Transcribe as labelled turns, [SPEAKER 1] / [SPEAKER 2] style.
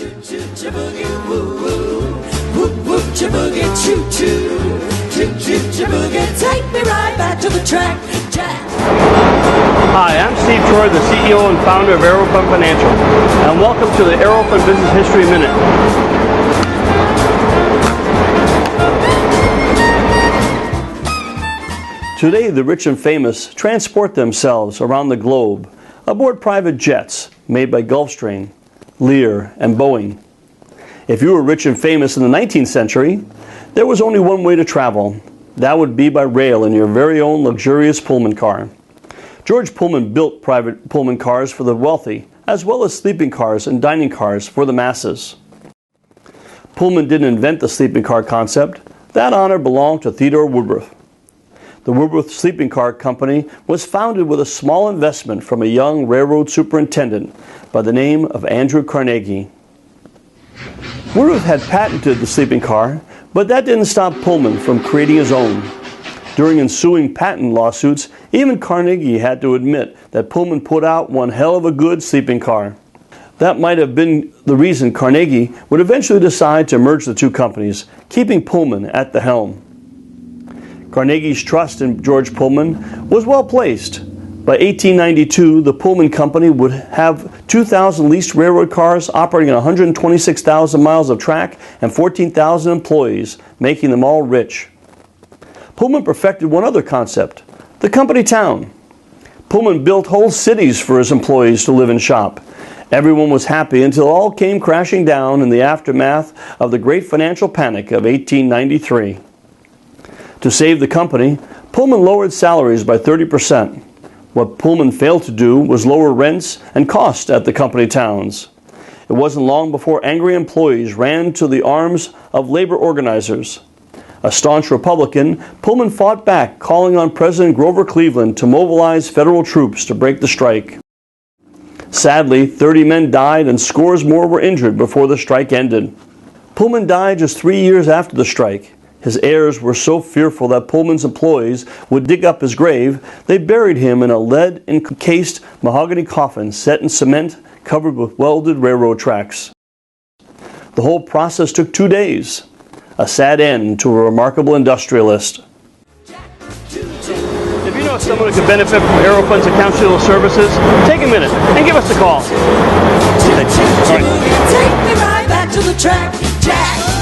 [SPEAKER 1] Choo-choo-choo-boogie, woo-woo. Whoop-whoop, choo-boogie, choo-choo. Choo-choo-choo-boogie, take me right back to the track, Jack.
[SPEAKER 2] Hi, I'm Steve Troy, the CEO and founder of Aerofund Financial, and welcome to the Aerofund Business History Minute. Today, the rich and famous transport themselves around the globe aboard private jets made by Gulfstream, Lear, and Boeing. If you were rich and famous in the 19th century, there was only one way to travel. That would be by rail in your very own luxurious Pullman car. George Pullman built private Pullman cars for the wealthy, as well as sleeping cars and dining cars for the masses. Pullman didn't invent the sleeping car concept. That honor belonged to Theodore Woodruff. The Woodruff Sleeping Car Company was founded with a small investment from a young railroad superintendent by the name of Andrew Carnegie. Woodruff had patented the sleeping car, but that didn't stop Pullman from creating his own. During ensuing patent lawsuits, even Carnegie had to admit that Pullman put out one hell of a good sleeping car. That might have been the reason Carnegie would eventually decide to merge the two companies, keeping Pullman at the helm. Carnegie's trust in George Pullman was well placed. By 1892, the Pullman Company would have 2,000 leased railroad cars operating on 126,000 miles of track and 14,000 employees, making them all rich. Pullman perfected one other concept, the company town. Pullman built whole cities for his employees to live and shop. Everyone was happy until all came crashing down in the aftermath of the great financial panic of 1893. To save the company, Pullman lowered salaries by 30%. What Pullman failed to do was lower rents and costs at the company towns. It wasn't long before angry employees ran to the arms of labor organizers. A staunch Republican, Pullman fought back, calling on President Grover Cleveland to mobilize federal troops to break the strike. Sadly, 30 men died and scores more were injured before the strike ended. Pullman died just 3 years after the strike. His heirs were so fearful that Pullman's employees would dig up his grave, they buried him in a lead-encased mahogany coffin set in cement covered with welded railroad tracks. The whole process took 2 days. A sad end to a remarkable industrialist. If you know someone who could benefit from Aerofund's accounts payable services, take a minute and give us a call.
[SPEAKER 1] Take me right back to the track, Jack.